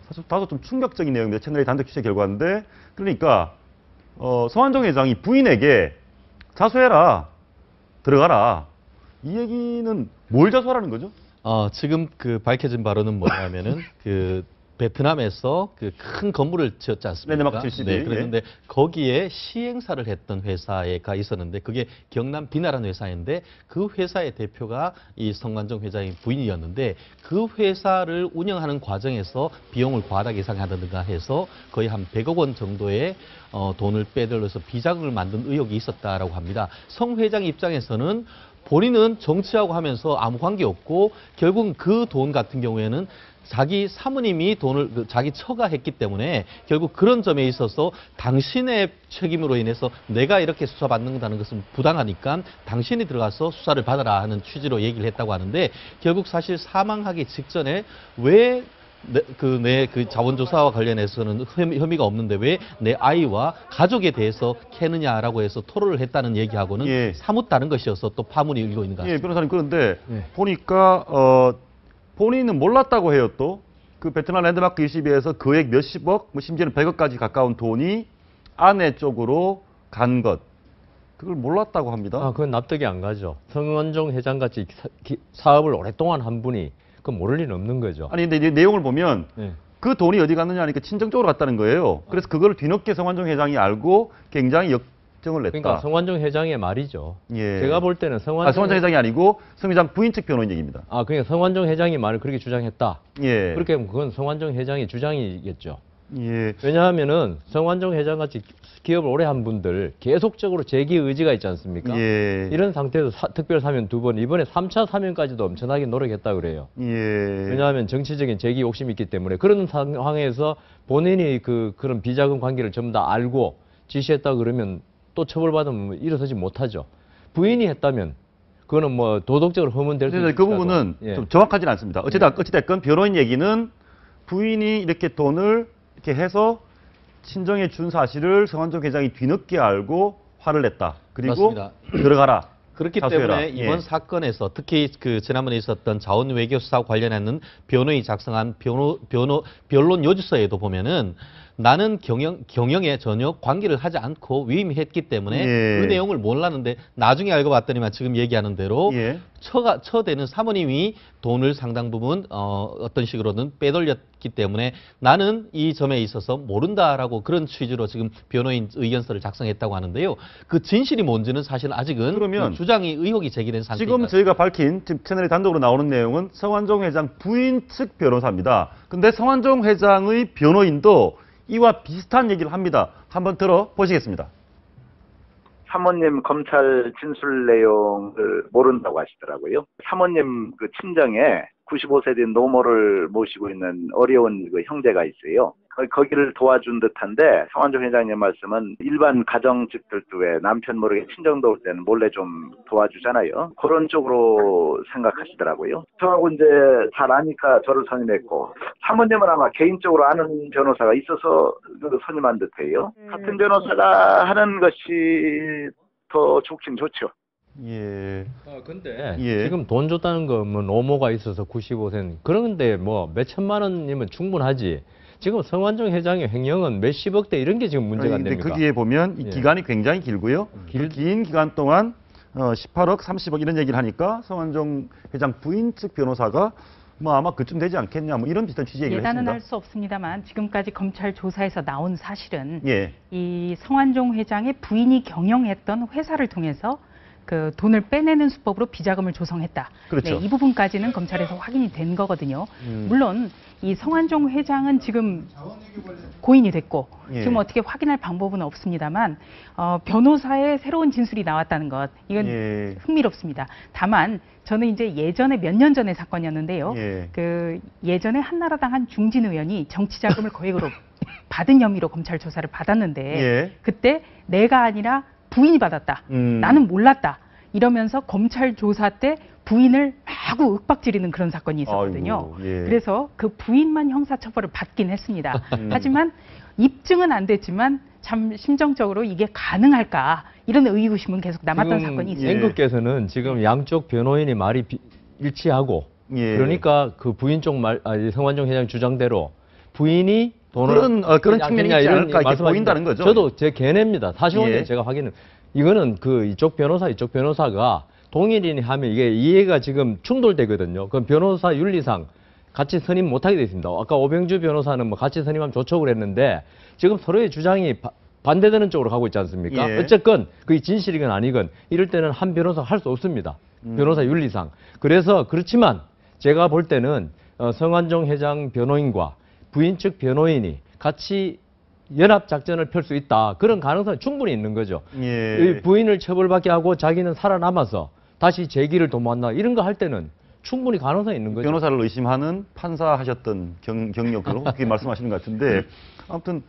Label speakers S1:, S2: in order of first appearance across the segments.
S1: 사실 다소 좀 충격적인 내용입니다. 채널의 단독 취재 결과인데, 그러니까 성완종 회장이 부인에게 자수해라, 들어가라, 이 얘기는 뭘 자수하라는 거죠?
S2: 지금 그 밝혀진 바로는 뭐냐면은 그 베트남에서 그 큰 건물을 지었지 않습니까?
S1: 랜드마크 70이.
S2: 네, 그랬는데 거기에 시행사를 했던 회사가 있었는데 그게 경남 비나라는 회사인데 그 회사의 대표가 이 성완종 회장의 부인이었는데 그 회사를 운영하는 과정에서 비용을 과다하게 예상하든가 해서 거의 한 100억 원 정도의 돈을 빼들어서 비자금을 만든 의혹이 있었다라고 합니다. 성 회장 입장에서는 본인은 정치하고 하면서 아무 관계 없고 결국 그 돈 같은 경우에는 자기 사모님이 돈을 자기 처가 했기 때문에 결국 그런 점에 있어서 당신의 책임으로 인해서 내가 이렇게 수사받는다는 것은 부당하니까 당신이 들어가서 수사를 받아라 하는 취지로 얘기를 했다고 하는데 결국 사실 사망하기 직전에 왜 그 자원조사와 관련해서는 혐의가 없는데 왜 내 아이와 가족에 대해서 캐느냐라고 해서 토로를 했다는 얘기하고는
S1: 예.
S2: 사뭇 다른 것이어서 또 파문이 일고 있는 것 같습니다.
S1: 예, 변호사님, 그런데 보니까 본인은 몰랐다고 해요. 또 그 베트남 랜드마크 22에서 거액 몇십억, 뭐 심지어는 100억까지 가까운 돈이 아내 쪽으로 간 것, 그걸 몰랐다고 합니다.
S3: 그건 납득이 안 가죠. 성완종 회장같이 사업을 오랫동안 한 분이 그건 모를 리는 없는 거죠.
S1: 아니, 근데 이제 내용을 보면
S3: 네.
S1: 그 돈이 어디 갔느냐 하니까 친정 쪽으로 갔다는 거예요. 그래서 그걸 뒤늦게 성완종 회장이 알고 굉장히 역정을 냈다.
S3: 그러니까 성완종 회장의 말이죠.
S1: 예.
S3: 제가 볼 때는
S1: 성완종 회장이 아니고 성 회장 부인 측 변호인 얘기입니다.
S3: 그러니까 성완종 회장이 말을 그렇게 주장했다.
S1: 예.
S3: 그렇게 하면 그건 성완종 회장의 주장이겠죠.
S1: 예.
S3: 왜냐하면은 성완종 회장같이 기업을 오래 한 분들 계속적으로 재기 의지가 있지 않습니까?
S1: 예.
S3: 이런 상태에서 특별 사면 2번, 이번에 3차 사면까지도 엄청나게 노력했다 그래요.
S1: 예.
S3: 왜냐하면 정치적인 재기 욕심이 있기 때문에 그런 상황에서 본인이 그런 비자금 관계를 전부 다 알고 지시했다 그러면 또 처벌받으면 일어서지 못하죠. 부인이 했다면 그거는 뭐 도덕적으로 허문될 수 있을까도.
S1: 그 부분은 좀 정확하지는 않습니다. 어찌됐건 변호인 얘기는 부인이 이렇게 돈을 이렇게 해서 친정에 준 사실을 성완종 회장이 뒤늦게 알고 화를 냈다. 그리고
S2: 맞습니다.
S1: 들어가라.
S2: 그렇기
S1: 자수해라.
S2: 때문에 이번 사건에서 특히 그 지난번에 있었던 자원 외교 수사와 관련해는 변호인이 작성한 변론 요지서에도 보면은 나는 경영에 전혀 관계를 하지 않고 위임했기 때문에 그 내용을 몰랐는데 나중에 알고 봤더니만 지금 얘기하는 대로 처되는 사모님이 돈을 상당 부분 어떤 식으로든 빼돌렸기 때문에 나는 이 점에 있어서 모른다라고 그런 취지로 지금 변호인 의견서를 작성했다고 하는데요. 그 진실이 뭔지는 사실 아직은
S1: 그러면
S2: 주장이 의혹이 제기된 상태입니다.
S1: 지금 저희가 밝힌 지금 채널에 단독으로 나오는 내용은 성완종 회장 부인 측 변호사입니다. 근데 성완종 회장의 변호인도 이와 비슷한 얘기를 합니다. 한번 들어보시겠습니다.
S4: 사모님 검찰 진술 내용을 모른다고 하시더라고요. 사모님 그 친정에 95세 된 노모를 모시고 있는 어려운 그 형제가 있어요. 거기를 도와준 듯한데 성완종 회장님 말씀은 일반 가정집들도 왜 남편 모르게 친정 도울 때는 몰래 좀 도와주잖아요. 그런 쪽으로 생각하시더라고요. 저하고 이제 잘 아니까 저를 선임했고 사모님은 아마 개인적으로 아는 변호사가 있어서 선임한 듯해요. 같은 변호사가 하는 것이 더 좋긴 좋죠.
S1: 예.
S3: 근데 지금 돈 줬다는 거 뭐 노모가 있어서 95세 그런데 뭐 몇천만 원이면 충분하지. 지금 성완종 회장의 횡령은 몇십억대 이런 게 지금 문제가 안 됩니까?
S1: 거기에 보면 이 기간이 굉장히 길고요. 긴 기간 동안 18억, 30억 이런 얘기를 하니까 성완종 회장 부인 측 변호사가 뭐 아마 그쯤 되지 않겠냐 뭐 이런 비슷한 취지의 얘기를 했습니다.
S5: 예단은 할 수 없습니다만 지금까지 검찰 조사에서 나온 사실은
S1: 예.
S5: 이 성완종 회장의 부인이 경영했던 회사를 통해서 그 돈을 빼내는 수법으로 비자금을 조성했다.
S1: 그렇죠.
S5: 네, 이 부분까지는 검찰에서 확인이 된 거거든요. 물론 이 성완종 회장은 지금 고인이 됐고 지금 어떻게 확인할 방법은 없습니다만 변호사의 새로운 진술이 나왔다는 것 이건 흥미롭습니다. 다만 저는 이제 예전에 몇 년 전의 사건이었는데요. 그 예전에 한나라당 한 중진 의원이 정치 자금을 거액으로 받은 혐의로 검찰 조사를 받았는데 그때 내가 아니라 부인이 받았다. 나는 몰랐다. 이러면서 검찰 조사 때 부인을 마구 윽박지르는 그런 사건이 있었거든요. 그래서 그 부인만 형사처벌을 받긴 했습니다. 하지만 입증은 안 됐지만 참 심정적으로 이게 가능할까 이런 의구심은 계속 남았던 사건이 있습니다.
S3: 앵커께서는 지금 양쪽 변호인의 말이 일치하고
S1: 예.
S3: 그러니까 그 부인 쪽 성완종 회장 주장대로 부인이 돈을
S1: 그런 측면이 있지 않을까 이렇게
S3: 말씀하시는데
S1: 보인다는 거죠.
S3: 저도 제 견해입니다. 사실
S1: 예.
S3: 제가 확인은 이거는 그 이쪽 변호사가 동일인이 하면 이게 이해가 지금 충돌되거든요. 그럼 변호사 윤리상 같이 선임 못하게 돼 있습니다. 아까 오병주 변호사는 뭐 같이 선임하면 좋죠 그랬는데 지금 서로의 주장이 반대되는 쪽으로 가고 있지 않습니까?
S1: 예.
S3: 어쨌건 그게 진실이건 아니건 이럴 때는 한 변호사가 할 수 없습니다. 변호사 윤리상. 그래서 그렇지만 제가 볼 때는 성완종 회장 변호인과 부인 측 변호인이 같이 연합 작전을 펼 수 있다. 그런 가능성이 충분히 있는 거죠.
S1: 예.
S3: 이 부인을 처벌받게 하고 자기는 살아남아서 다시 재기를 도모한다. 이런 거 할 때는 충분히 가능성이 있는 거죠.
S1: 변호사를 의심하는 판사하셨던 경력으로 그렇게 말씀하시는 것 같은데 아무튼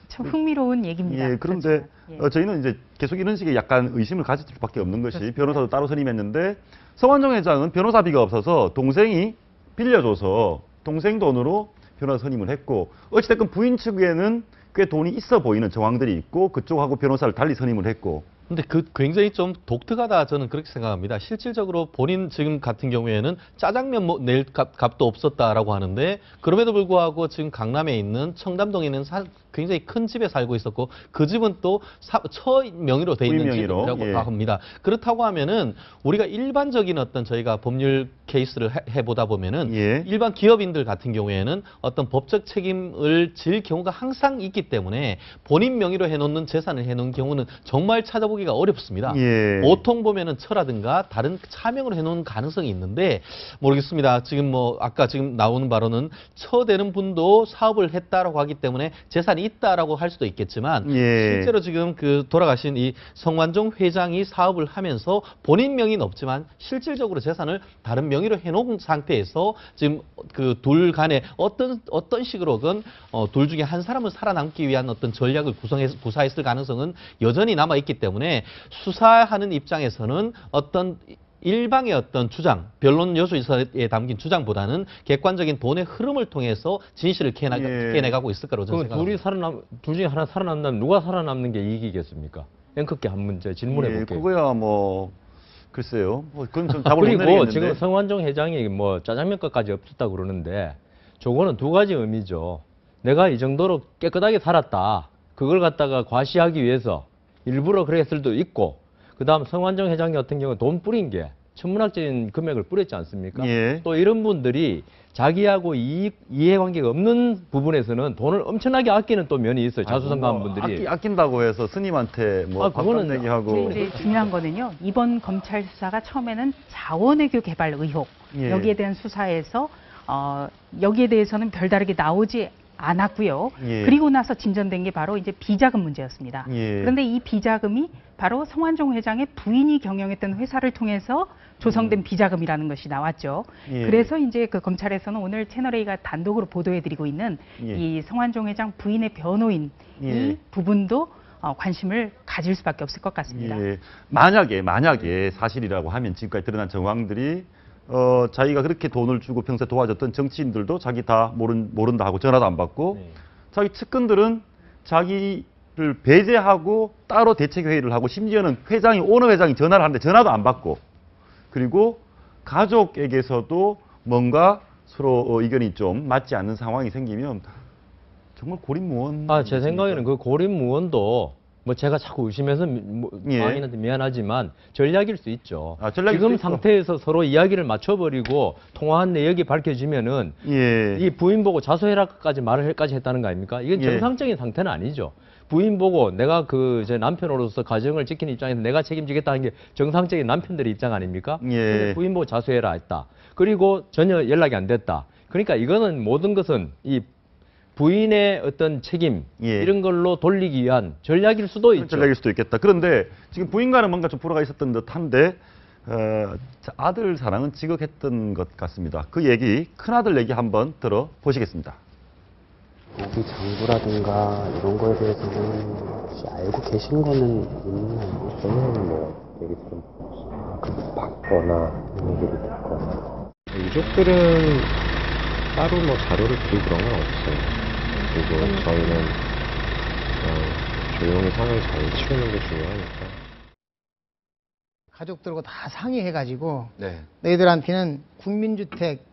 S5: 참 흥미로운 얘기입니다.
S1: 예, 그런데
S5: 그렇지만, 예.
S1: 저희는 이제 계속 이런 식의 약간 의심을 가질 수밖에 없는 것이 변호사도 따로 선임했는데 성완종 회장은 변호사비가 없어서 동생이 빌려줘서 동생 돈으로 변호사 선임을 했고 어찌됐건 부인 측에는 꽤 돈이 있어 보이는 정황들이 있고 그쪽하고 변호사를 달리 선임을 했고
S2: 근데 그 굉장히 좀 독특하다 저는 그렇게 생각합니다. 실질적으로 본인 지금 같은 경우에는 짜장면 낼 값도 없었다라고 하는데 그럼에도 불구하고 지금 강남에 있는 청담동에 있는 굉장히 큰 집에 살고 있었고 그 집은 또 처명의로 돼 있는
S1: 부인명의로,
S2: 집이라고
S1: 예.
S2: 합니다. 그렇다고 하면은 우리가 일반적인 어떤 저희가 법률 케이스를 해보다 보면은
S1: 예.
S2: 일반 기업인들 같은 경우에는 어떤 법적 책임을 질 경우가 항상 있기 때문에 본인 명의로 해놓는 재산을 해놓은 경우는 정말 찾아보기가 어렵습니다.
S1: 예.
S2: 보통 보면은 처라든가 다른 차명으로 해놓은 가능성이 있는데 모르겠습니다. 지금 뭐 아까 지금 나오는 바로는 처되는 분도 사업을 했다라고 하기 때문에 재산이 있다라고 할 수도 있겠지만
S1: 예.
S2: 실제로 지금 그 돌아가신 이 성완종 회장이 사업을 하면서 본인 명의는 없지만 실질적으로 재산을 다른 명의로 해놓은 상태에서 지금 그 둘 간에 어떤 식으로건 둘 중에 한 사람을 살아남기 위한 어떤 전략을 구사했을 가능성은 여전히 남아 있기 때문에 수사하는 입장에서는 어떤 일방의 어떤 주장, 변론 요소에 담긴 주장보다는 객관적인 돈의 흐름을 통해서 진실을 깨내가고 있을 거라고 저는 생각합니다.
S3: 둘 중에 하나 살아남는다면 누가 살아남는 게 이익이겠습니까? 앵커께 한 문제 질문해
S1: 예,
S3: 볼게요.
S1: 그거야 뭐 글쎄요. 뭐 그건 좀 답을 못
S3: 그리고
S1: 내리겠는데.
S3: 지금 성완종 회장이 뭐 짜장면 것까지 없었다 그러는데 저거는 두 가지 의미죠. 내가 이 정도로 깨끗하게 살았다. 그걸 갖다가 과시하기 위해서 일부러 그랬을 수도 있고 그다음 성완종 회장 같은 경우는 돈 뿌린 게 천문학적인 금액을 뿌렸지 않습니까?
S1: 예.
S3: 또 이런 분들이 자기하고 이해관계가 없는 부분에서는 돈을 엄청나게 아끼는 또 면이 있어요. 자수성가한 분들이.
S1: 아낀다고 해서 스님한테 뭐
S3: 그거는
S1: 밥값 내기 하고
S5: 근데 이제 중요한 거는요. 이번 검찰 수사가 처음에는 자원외교 개발 의혹
S1: 예.
S5: 여기에 대한 수사에서 여기에 대해서는 별다르게 나오지 않았고요.
S1: 예.
S5: 그리고 나서 진전된 게 바로 이제 비자금 문제였습니다.
S1: 예.
S5: 그런데 이 비자금이 바로 성완종 회장의 부인이 경영했던 회사를 통해서 조성된 비자금이라는 것이 나왔죠.
S1: 예.
S5: 그래서 이제 그 검찰에서는 오늘 채널A가 단독으로 보도해드리고 있는
S1: 예.
S5: 이 성완종 회장 부인의 변호인
S1: 예.
S5: 이 부분도 관심을 가질 수밖에 없을 것 같습니다.
S1: 예. 만약에 사실이라고 하면 지금까지 드러난 정황들이 자기가 그렇게 돈을 주고 평소에 도와줬던 정치인들도 자기 다 모른다 하고 전화도 안 받고
S3: 네.
S1: 자기 측근들은 자기를 배제하고 따로 대책회의를 하고 심지어는 오너 회장이 전화를 하는데 전화도 안 받고 그리고 가족에게서도 뭔가 서로 의견이 좀 맞지 않는 상황이 생기면 정말 고립무원.
S3: 제 생각에는 그 고립무원도 뭐 제가 자꾸 의심해서
S1: 예.
S3: 왕인한테 미안하지만 전략일 수 있죠.
S1: 전략일
S3: 지금
S1: 수 있어.
S3: 상태에서 서로 이야기를 맞춰버리고 통화한 내역이 밝혀지면은
S1: 예.
S3: 이 부인 보고 자수해라까지 말을까지 했다는 거 아닙니까? 이건
S1: 예.
S3: 정상적인 상태는 아니죠. 부인 보고 내가 제 남편으로서 가정을 지키는 입장에서 내가 책임지겠다는 게 정상적인 남편들의 입장 아닙니까?
S1: 예.
S3: 근데 부인 보고 자수해라 했다. 그리고 전혀 연락이 안 됐다. 그러니까 이거는 모든 것은 이 부인의 어떤 책임
S1: 예.
S3: 이런 걸로 돌리기 위한 전략일 수도 있죠.
S1: 전략일 수도 있겠다. 그런데 지금 부인과는 뭔가 좀 불화가 있었던 듯한데 아들 사랑은 지극했던 것 같습니다. 그 얘기 큰아들 얘기 한번 들어보시겠습니다.
S6: 여기 장부라든가 이런 거에 대해서는 혹시 알고 계신 거는 있나요?
S7: 저는 뭐 얘기 들은 그 받거나 이런 얘기를 듣거나 유족들은 따로 뭐 자료를 드리고 그런 건 없어요. 그리고 저희는 조용히 상을 잘 치우는 게 중요하니까.
S8: 가족들하고 다 상의해가지고
S1: 네.
S8: 너희들한테는 국민주택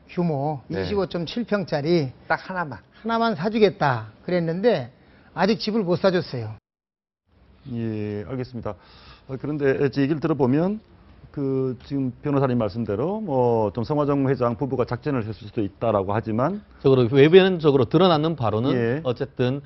S8: 규모
S3: 네.
S8: 25.7평짜리
S9: 딱 하나만.
S8: 하나만 사주겠다 그랬는데 아직 집을 못 사줬어요.
S1: 예, 알겠습니다. 그런데 제 얘기를 들어보면 그 지금 변호사님 말씀대로 뭐 좀 성화정 회장 부부가 작전을 했을 수도 있다라고 하지만
S2: 적으로 외변적으로 드러나는 바로는
S1: 예.
S2: 어쨌든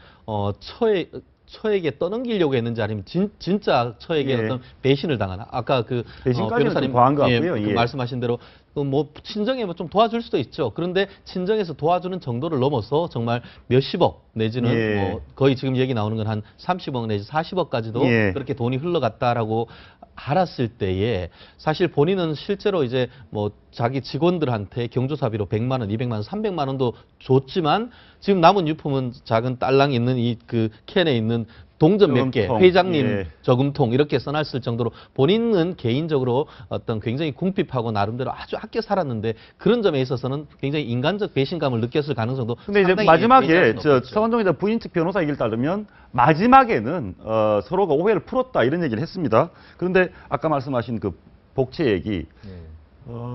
S2: 처에게 떠넘기려고 했는지 아니면 진짜 처에게
S1: 예.
S2: 어떤 배신을 당하나 아까 그
S1: 배신까지는 좀 과한 것 같고요.
S2: 그
S1: 예.
S2: 말씀하신 대로 뭐 친정에 뭐 좀 도와줄 수도 있죠. 그런데 친정에서 도와주는 정도를 넘어서 정말 몇십억 내지는
S1: 예.
S2: 뭐 거의 지금 얘기 나오는 건 한 30억 내지 40억까지도
S1: 예.
S2: 그렇게 돈이 흘러갔다라고 알았을 때에 사실 본인은 실제로 이제 뭐 자기 직원들한테 경조사비로 100만 원, 200만 원, 300만 원도 줬지만 지금 남은 유품은 작은 딸랑 있는 이 그 캔에 있는 동전 몇 개,
S1: 저금통.
S2: 회장님
S1: 예.
S2: 저금통 이렇게 써놨을 정도로 본인은 개인적으로 어떤 굉장히 궁핍하고 나름대로 아주 아껴 살았는데 그런 점에 있어서는 굉장히 인간적 배신감을 느꼈을 가능성도
S1: 근데 이제
S2: 상당히
S1: 마지막에
S2: 배제할 수는
S1: 저
S2: 없겠죠.
S1: 성환정 회장 부인 측 변호사 얘기를 따르면 마지막에는 서로가 오해를 풀었다 이런 얘기를 했습니다. 그런데 아까 말씀하신 그 복채 얘기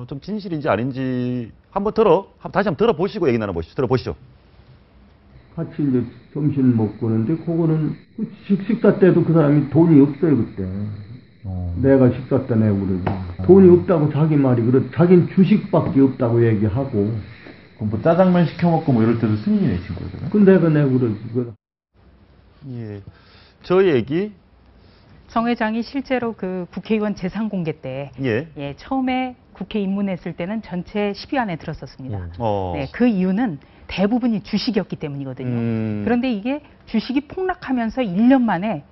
S1: 좀 진실인지 아닌지 다시 한번 들어보시고 얘기 나눠보시죠. 들어보시죠.
S10: 같이 이제 점심 먹고 그러는데 그거는 그 식사 때도 그 사람이 돈이 없어요 그때. 내가 식사 때 내고 그러지. 돈이 없다고 자기 말이 그래. 자기는 주식밖에 없다고 얘기하고.
S11: 그럼 뭐 짜장면 시켜 먹고 뭐 이럴 때도 승인이 내신 거죠?
S10: 그 내가 내고 그러지.
S1: 예, 저 얘기
S5: 성 회장이 실제로 그 국회의원 재산 공개 때
S1: 예.
S5: 처음에 국회 입문했을 때는 전체 10위 안에 들었었습니다.
S1: 어.
S5: 네, 그 이유는 대부분이 주식이었기 때문이거든요. 그런데 이게 주식이 폭락하면서 1년 만에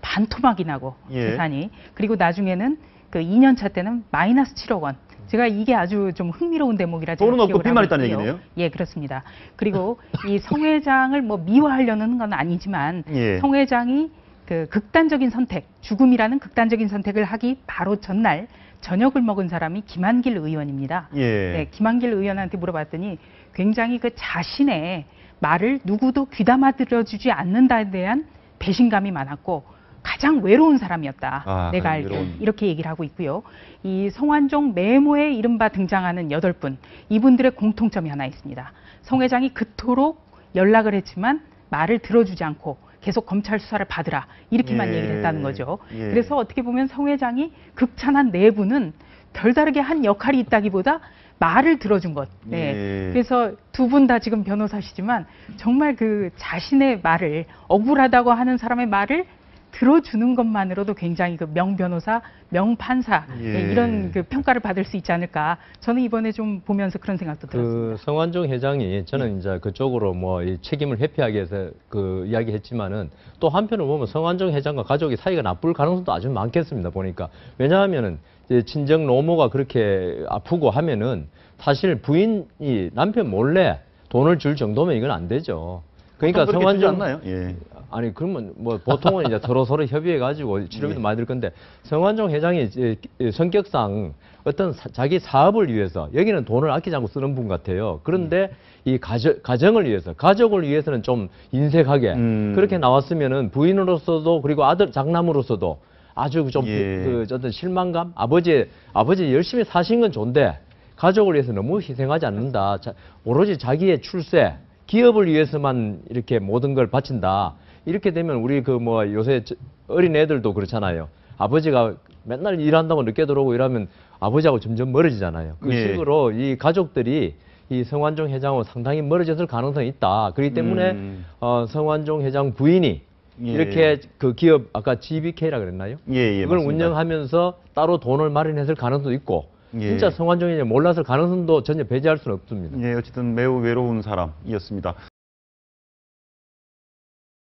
S5: 반토막이 나고
S1: 예.
S5: 재산이 그리고 나중에는 그 2년 차 때는 마이너스 7억 원. 제가 이게 아주 좀 흥미로운 대목이라 제가
S1: 돈은 없고
S5: 기억을
S1: 빚만
S5: 하고
S1: 있다는
S5: 있고요.
S1: 얘기네요.
S5: 예, 그렇습니다. 그리고 이 성 회장을 뭐 미화하려는 건 아니지만
S1: 예.
S5: 성 회장이 그 극단적인 선택, 죽음이라는 극단적인 선택을 하기 바로 전날 저녁을 먹은 사람이 김한길 의원입니다.
S1: 예.
S5: 네, 김한길 의원한테 물어봤더니 굉장히 그 자신의 말을 누구도 귀담아 들어주지 않는다에 대한 배신감이 많았고 가장 외로운 사람이었다. 내가 알기로 이렇게 얘기를 하고 있고요. 이 성완종 메모에 이른바 등장하는 8분, 이분들의 공통점이 하나 있습니다. 성 회장이 그토록 연락을 했지만 말을 들어주지 않고 계속 검찰 수사를 받으라 이렇게만 얘기를 했다는 거죠. 그래서 어떻게 보면 성 회장이 극찬한 내부는 별다르게 한 역할이 있다기보다 말을 들어준 것. 네. 그래서 두 분 다 지금 변호사시지만 정말 그 자신의 말을 억울하다고 하는 사람의 말을 들어주는 것만으로도 굉장히 그 명변호사, 명판사 이런 그 평가를 받을 수 있지 않을까. 저는 이번에 좀 보면서 그런 생각도 들었습니다.
S3: 그 성완종 회장이 저는 이제 그쪽으로 뭐 이 책임을 회피하기 위해서 그 이야기했지만은 또 한편으로 보면 성완종 회장과 가족이 사이가 나쁠 가능성도 아주 많겠습니다. 보니까 왜냐하면은 이제 친정 노모가 그렇게 아프고 하면은 사실 부인이 남편 몰래 돈을 줄 정도면 이건 안 되죠. 그러니까 성완종
S1: 않나요? 예.
S3: 아니 그러면 뭐 보통은 이제 서로 협의해 가지고 치료비도 많이 들 건데 성완종 회장이 이제 성격상 어떤 자기 사업을 위해서 여기는 돈을 아끼지 않고 쓰는 분 같아요. 그런데 이 가정을 위해서 가족을 위해서는 좀 인색하게 그렇게 나왔으면은 부인으로서도 그리고 아들 장남으로서도 아주 좀 그 어떤 실망감 아버지 열심히 사신 건 좋은데 가족을 위해서 너무 희생하지 않는다. 오로지 자기의 출세 기업을 위해서만 이렇게 모든 걸 바친다. 이렇게 되면 우리 그 뭐 요새 어린 애들도 그렇잖아요. 아버지가 맨날 일한다고 늦게 들어오고 이러면 아버지하고 점점 멀어지잖아요. 그 식으로 이 가족들이 이 성완종 회장하고 상당히 멀어졌을 가능성이 있다. 그렇기 때문에 성완종 회장 부인이 이렇게 그 기업 아까 GBK라 그랬나요? 그걸
S1: 맞습니다.
S3: 운영하면서 따로 돈을 마련했을 가능성도 있고 진짜 성완종이 몰랐을 가능성도 전혀 배제할 수는 없습니다.
S1: 어쨌든 매우 외로운 사람이었습니다.